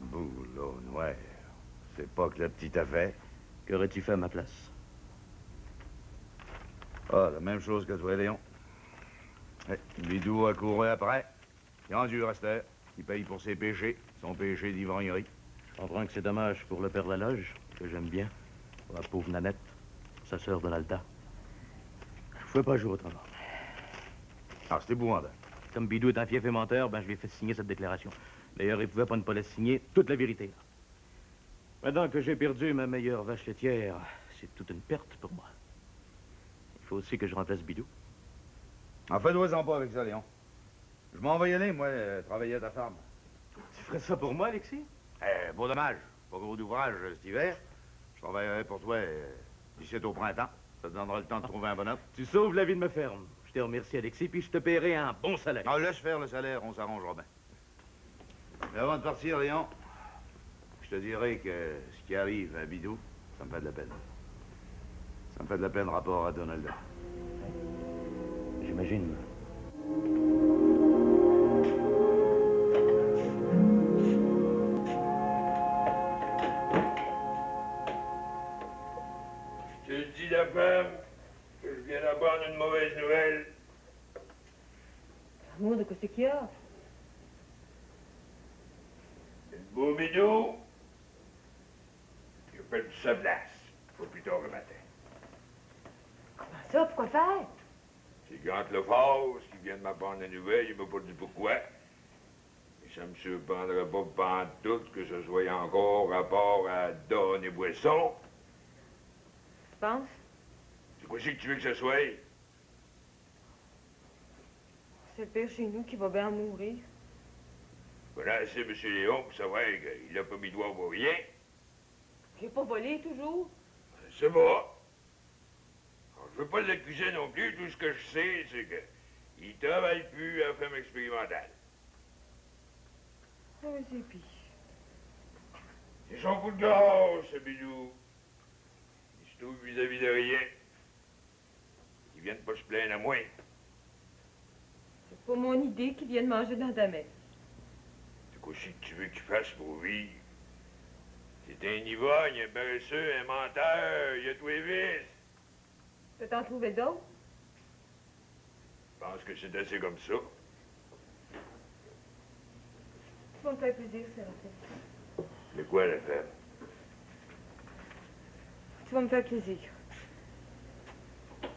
Boulot noir. C'est pas que la petite affaire. Qu'aurais-tu fait à ma place? Ah, la même chose que toi, Léon. Bidou a couru après. Il en dû rester. Il paye pour ses péchés, son péché d'ivrognerie. Je comprends que c'est dommage pour le père de la loge, que j'aime bien. Pour la pauvre Nanette, sa sœur Donalda. Je ne pouvais pas jouer autrement. Ah, c'est épouvantable. Comme Bidou est un fief et menteur, ben je lui ai fait signer cette déclaration. D'ailleurs, il pouvait pas ne pas la signer, toute la vérité. Maintenant que j'ai perdu ma meilleure vache laitière, c'est toute une perte pour moi. Il faut aussi que je remplace Bidou. En fait, dois-en pas avec ça, Léon. Je m'en vais y aller, moi, travailler à ta ferme. Tu ferais ça pour moi, Alexis? Beau dommage. Pas gros d'ouvrage cet hiver. Je travaillerai pour toi d'ici au printemps. Ça te donnera le temps de trouver un bonhomme. Tu sauves la vie de ma ferme. Je te remercie, Alexis, puis je te paierai un bon salaire. Non, laisse faire le salaire, on s'arrangera bien. Mais avant de partir, Léon, je te dirai que ce qui arrive à Bidou, ça me fait de la peine. Ça me fait de la peine rapport à Donalda. J'imagine. Je te dis la femme que je viens d'apprendre une mauvaise nouvelle. Amour, de quoi c'est qu'il y a? Le beau Bidou, il a perdu sa place. Faut plus tard le matin. Comment ça? Pourquoi faire? C'est Gante Lefort qui vient de m'apprendre la nouvelle, il m'a pas dit pourquoi. Et ça me surprendrait pas pantoute que ce soit encore rapport à Donne et Boisson. Tu penses? C'est quoi c'est que tu veux que ce soit? C'est le pire chez nous qui va bien mourir. Voilà, c'est M. Léon pour savoir qu'il a pas mis doigt pour rien. J'ai pas volé toujours. C'est bon. Alors, je veux pas l'accuser non plus. Tout ce que je sais, c'est qu'il travaille plus à la ferme expérimentale. Ah, c'est pire. C'est son coup de grâce, ce Bidou. Il se trouve vis-à-vis de rien. Il vient de pas se plaindre à moi. C'est pas mon idée qu'ils viennent manger dans ta messe. C'est quoi c'est que tu veux qu'il fasse pour vivre? C'est un ivrogne, un paresseux, un menteur, il a tous les vices. Tu peux t'en trouver d'autres? Je pense que c'est assez comme ça. Tu vas me faire plaisir, Séraphin. De quoi, la femme? Tu vas me faire plaisir.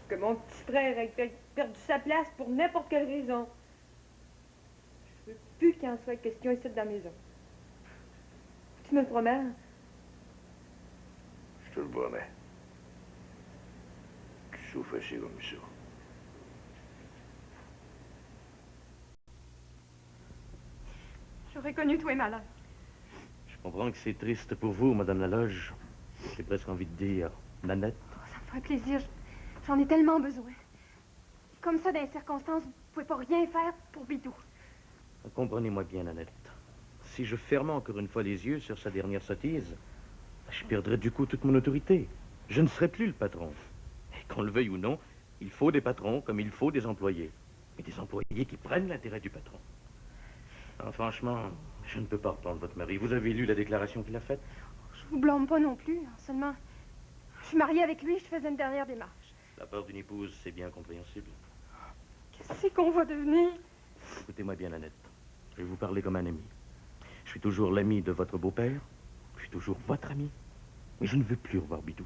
Que mon petit frère ait perdu sa place pour n'importe quelle raison. Je veux plus qu'il en soit question ici dans la maison. Tu me le promets? Je te le promets. Tu souffres assez comme ça. J'aurais connu tous les malheurs. Je comprends que c'est triste pour vous, Madame Laloge. J'ai presque envie de dire Nanette. Ça me ferait plaisir. J'en ai tellement besoin. Comme ça, dans les circonstances, vous pouvez pas rien faire pour Bidou. Comprenez-moi bien, Nanette. Si je fermais encore une fois les yeux sur sa dernière sottise, je perdrais du coup toute mon autorité. Je ne serais plus le patron. Et qu'on le veuille ou non, il faut des patrons comme il faut des employés. Mais des employés qui prennent l'intérêt du patron. Alors, franchement, je ne peux pas reprendre votre mari. Vous avez lu la déclaration qu'il a faite? Je vous blâme pas non plus. Seulement, je suis mariée avec lui, je faisais une dernière démarche. La part d'une épouse, c'est bien compréhensible. Qu'est-ce qu'on va devenir? Écoutez-moi bien, Nanette. Je vais vous parler comme un ami. Je suis toujours l'ami de votre beau-père. Je suis toujours votre ami. Mais je ne veux plus revoir Bidou.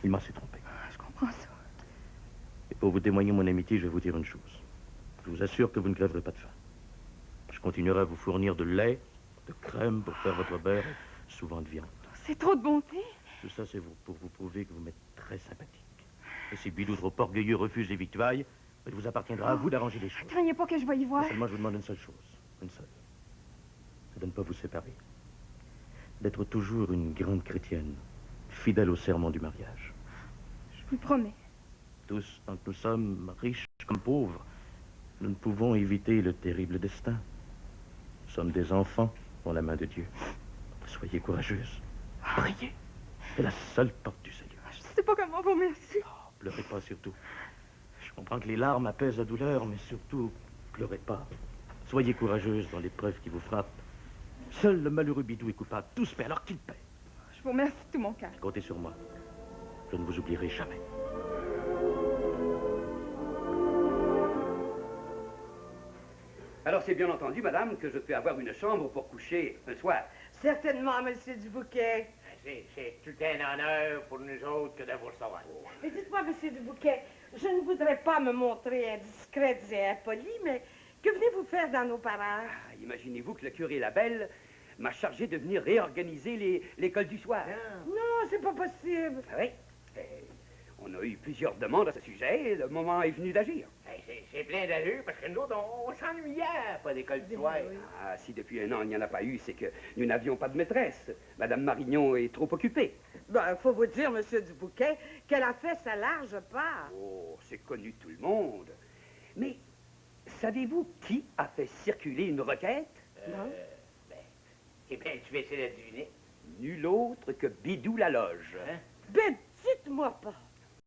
Il m'a assez trompé. Je comprends ça. Et pour vous témoigner mon amitié, je vais vous dire une chose. Je vous assure que vous ne crèverez pas de faim. Je continuerai à vous fournir de lait, de crème pour faire votre beurre, et souvent de viande. C'est trop de bonté. Tout ça, c'est pour vous prouver que vous m'êtes très sympathique. Et si Bidou, trop orgueilleux, refuse les victuailles, il vous appartiendra à vous d'arranger les choses. Craignez pas que je vais y voir. Mais seulement, je vous demande une seule chose. Une seule. C'est de ne pas vous séparer. D'être toujours une grande chrétienne, fidèle au serment du mariage. Je vous le promets. Tous, tant que nous sommes riches comme pauvres, nous ne pouvons éviter le terrible destin. Nous sommes des enfants dans la main de Dieu. Soyez courageuse. Priez. C'est la seule porte du salut. Je sais pas comment vous remercier. Pleurez pas surtout. Je comprends que les larmes apaisent la douleur, mais surtout, pleurez pas. Soyez courageuse dans l'épreuve qui vous frappe. Seul le malheureux Bidou est coupable. Tout se paie alors qu'il paie. Je vous remercie de tout mon cœur. Comptez sur moi. Je ne vous oublierai jamais. Alors c'est bien entendu, madame, que je peux avoir une chambre pour coucher un soir. Certainement, monsieur Dubouquet. C'est tout un honneur pour nous autres que de vous recevoir. Mais dites-moi, monsieur Dubouquet, je ne voudrais pas me montrer indiscrète et impolie, mais que venez-vous faire dans nos parages? Ah, imaginez-vous que le curé Labelle m'a chargé de venir réorganiser l'école du soir. Non, c'est pas possible. Ah oui? On On a eu plusieurs demandes à ce sujet et le moment est venu d'agir. C'est plein d'allure parce que nous autres, on s'ennuyait, pas d'école du soir. Ah, si depuis 1 an il n'y en a pas eu, c'est que nous n'avions pas de maîtresse. Madame Marignon est trop occupée. Ben, faut vous dire, Monsieur Dubouquet, qu'elle a fait sa large part. Oh, c'est connu de tout le monde. Mais savez-vous qui a fait circuler une requête? Eh bien, tu vas essayer de deviner. Nul autre que Bidou la Loge. Hein? Ben, dites-moi pas.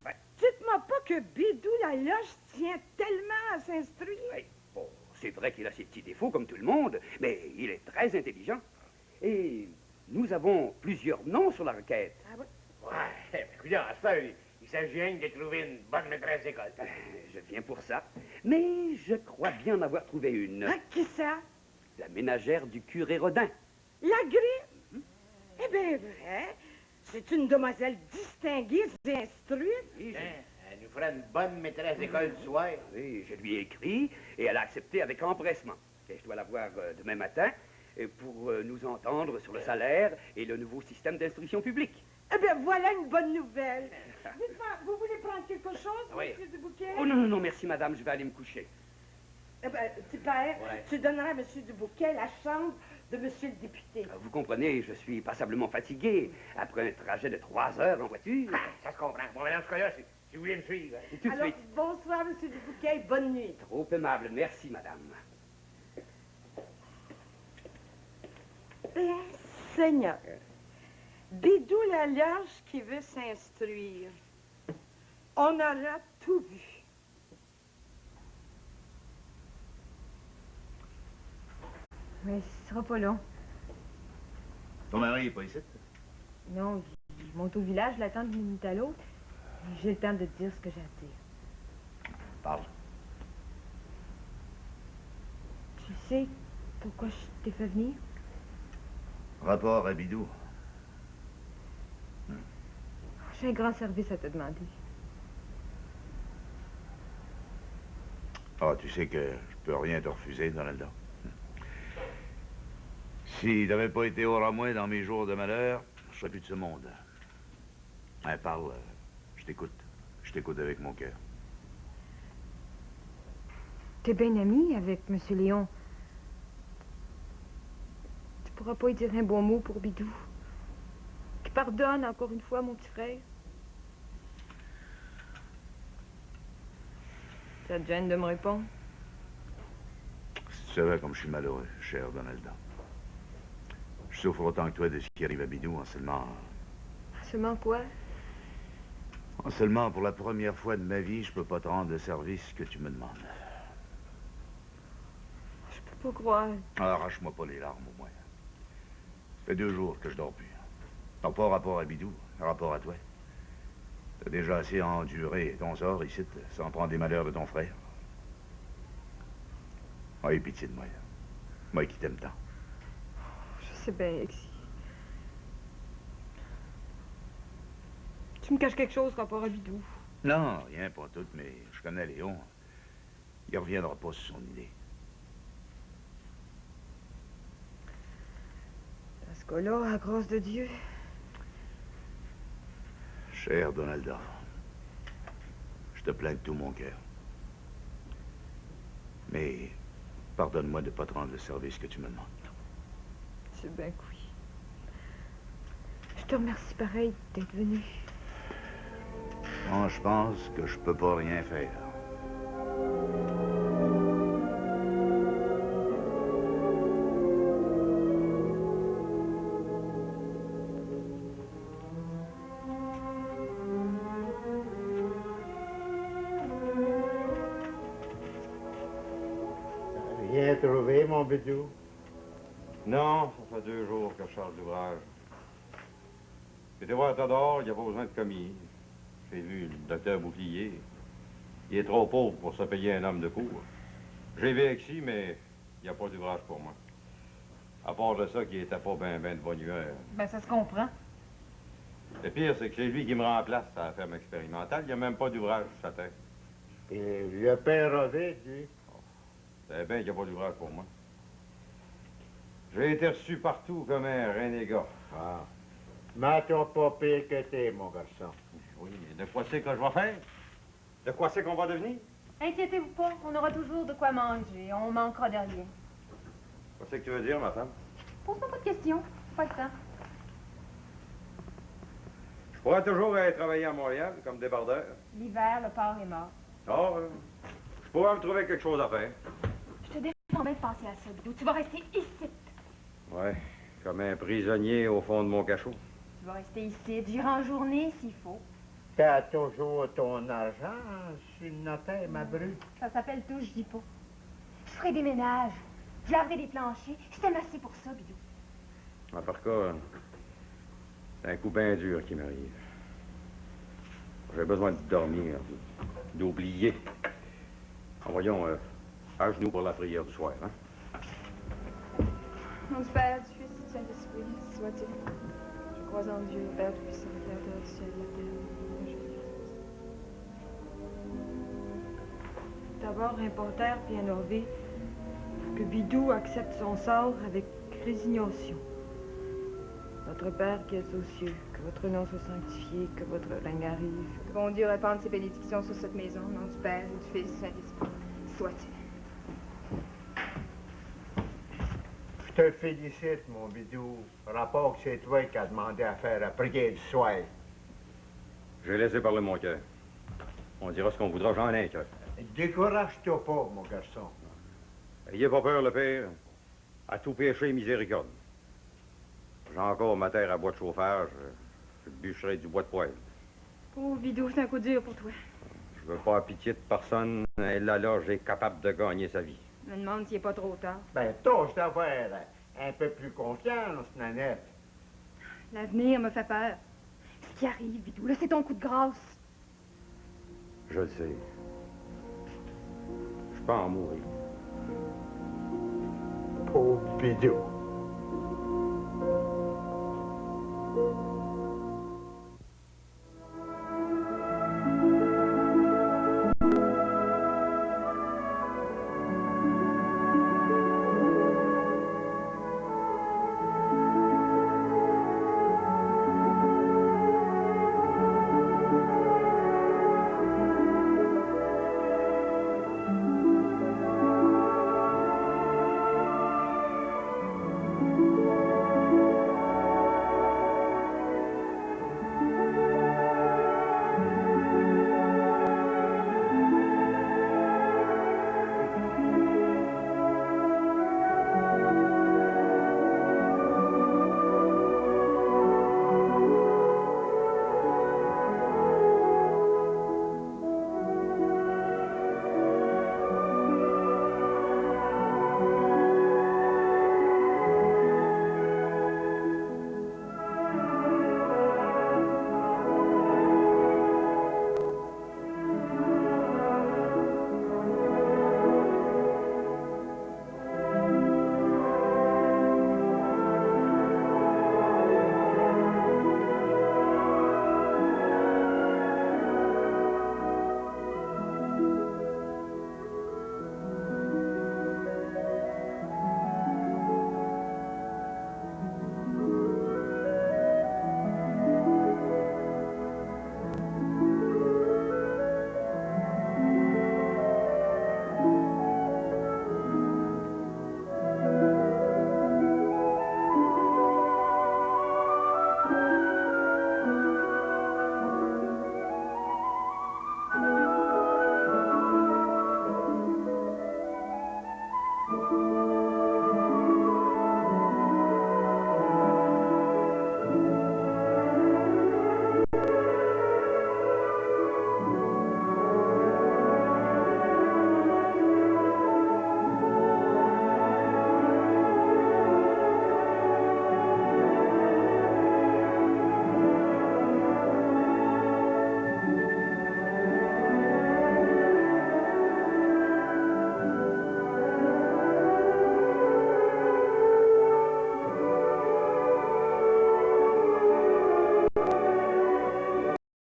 Ouais. Dites-moi pas que Bidou la loge tient tellement à s'instruire. Oui, bon, c'est vrai qu'il a ses petits défauts comme tout le monde, mais il est très intelligent. Et nous avons plusieurs noms sur la requête. Ah oui? Ouais, écoutez, à ça, il s'agit rien de trouver une bonne maîtresse d'école. Je viens pour ça. Mais je crois bien en avoir trouvé une. Hein, qui ça? La ménagère du curé Rodin. La grille? Eh bien, vrai. C'est une demoiselle distinguée et instruite. Oui, Elle nous fera une bonne maîtresse d'école du soir. oui, je lui ai écrit et elle a accepté avec empressement. Et je dois la voir demain matin pour nous entendre sur le salaire et le nouveau système d'instruction publique. Eh bien, voilà une bonne nouvelle. Dites-moi, vous voulez prendre quelque chose, Oui. Monsieur Dubouquet? Oh non, non, non, merci madame, je vais aller me coucher. Eh bien, petit père, tu donneras à Monsieur Dubouquet la chambre de Monsieur le député. Vous comprenez, je suis passablement fatigué après un trajet de 3 heures en voiture. Ça se comprend. Bon, dans ce cas-là, si vous voulez me suivre. Tout de Alors, suite. bonsoir, Monsieur Dubouquet, et bonne nuit. Trop aimable, merci madame. Eh, Seigneur, Bidou la loge qui veut s'instruire. On aura tout vu. Mais ce sera pas long. Ton mari est pas ici? Non, je monte au village, l'attends d'une minute à l'autre. Et j'ai le temps de te dire ce que j'ai à te dire. Parle. Tu sais pourquoi je t'ai fait venir? Rapport à Bidou. J'ai un grand service à te demander. Ah, tu sais que je peux rien te refuser, Donalda. Si t'avais pas été au Ramoin dans mes jours de malheur, je serais plus de ce monde. Hein, parle, je t'écoute. Je t'écoute avec mon cœur. T'es bien ami avec M. Léon. Tu pourras pas y dire un bon mot pour Bidou. Qui pardonne encore une fois mon petit frère. Ça te gêne de me répondre? Si tu savais comme je suis malheureux, cher Donalda. Je souffre autant que toi de ce qui arrive à Bidou, en seulement... Seulement quoi? En seulement pour la première fois de ma vie, je peux pas te rendre le service que tu me demandes. Je peux pas croire. Alors, arrache-moi pas les larmes, au moins. Ça fait 2 jours que je dors plus. Non, pas rapport à Bidou, rapport à toi. T'as déjà assez enduré ton sort ici, sans prendre des malheurs de ton frère. Oh, aie pitié de moi. Moi qui t'aime tant. Je sais bien, Alexis. Tu me caches quelque chose rapport à Bidou? Non, rien, pas tout, mais je connais Léon. Il reviendra pas sur son idée. Dans ce cas-là, à grâce de Dieu. Cher Donalda, je te plains de tout mon cœur. Mais pardonne-moi de ne pas te rendre le service que tu me demandes. C'est bien que oui. Je te remercie pareil d'être venu. Bon, je pense que je peux pas rien faire. Rien trouvé, mon Bidou? Non, ça fait 2 jours que je charge d'ouvrage. J'étais voir Tador, il n'y a pas besoin de commis. J'ai vu le docteur Bouclier. Il est trop pauvre pour se payer un homme de cour. J'ai vu Alexis, mais il n'y a pas d'ouvrage pour moi. À part de ça, qui était pas ben de bonne humeur. Ben, ça se comprend. Le pire, c'est que c'est lui qui me remplace à la ferme expérimentale. Il n'y a même pas d'ouvrage sur sa tête. Et le père Ovid, lui? C'est bien qu'il n'y a pas d'ouvrage pour moi. J'ai été reçu partout comme un renégat. Ah. Mais t'as pas pire que t'es, mon garçon. Oui, mais de quoi c'est que je vais faire? De quoi c'est qu'on va devenir? Inquiétez-vous pas, on aura toujours de quoi manger. On manquera de rien. Qu'est-ce que tu veux dire, ma femme? Pose-moi pas de questions. Pas le temps. Je pourrais toujours aller travailler à Montréal comme débardeur. L'hiver, le porc est mort. Oh, je pourrais me trouver quelque chose à faire. Je te défends même de penser à ça, Bidou. Tu vas rester ici. Ouais, comme un prisonnier au fond de mon cachot. Tu vas rester ici. J'irai en journée s'il faut. T'as toujours ton argent sur le notaire, ma brute. Ça s'appelle tout, je dis pas. Je ferai des ménages. Je laverai des planchers. Je t'aime assez pour ça, Bidou. En par cas, c'est un coup bien dur qui m'arrive. J'ai besoin de dormir, d'oublier. Voyons, à genoux pour la prière du soir, hein? Mon Père, du Fils et du Saint-Esprit, soit-il. Je crois en Dieu, Père Tout-Puissant, Créateur du ciel et de la terre. D'abord, importèrent puis énervé que Bidou accepte son sort avec résignation. Notre Père qui es aux cieux, que votre nom soit sanctifié, que votre règne arrive. Que bon Dieu répande ses bénédictions sur cette maison, au nom du Père et du Fils et du Saint-Esprit. Soit-il. Je te félicite, mon bidou. Rapport que c'est toi qui as demandé à faire la prière du soir. J'ai laissé parler mon cœur. On dira ce qu'on voudra, j'en ai un cœur. Décourage-toi pas, mon garçon. Ayez pas peur, le père. À tout péché, miséricorde. J'ai encore ma terre à bois de chauffage. Je bûcherai du bois de poêle. Oh, Bidou, c'est un coup dur pour toi. Je veux pas pitié de personne. Et là, j'ai capable de gagner sa vie. Je me demande s'il n'est pas trop tard. Ben, tâche d'avoir un peu plus confiance, Nanette. L'avenir me fait peur. Ce qui arrive, Bidou, là, c'est ton coup de grâce. Je le sais. Je peux en mourir. Pauvre bidou.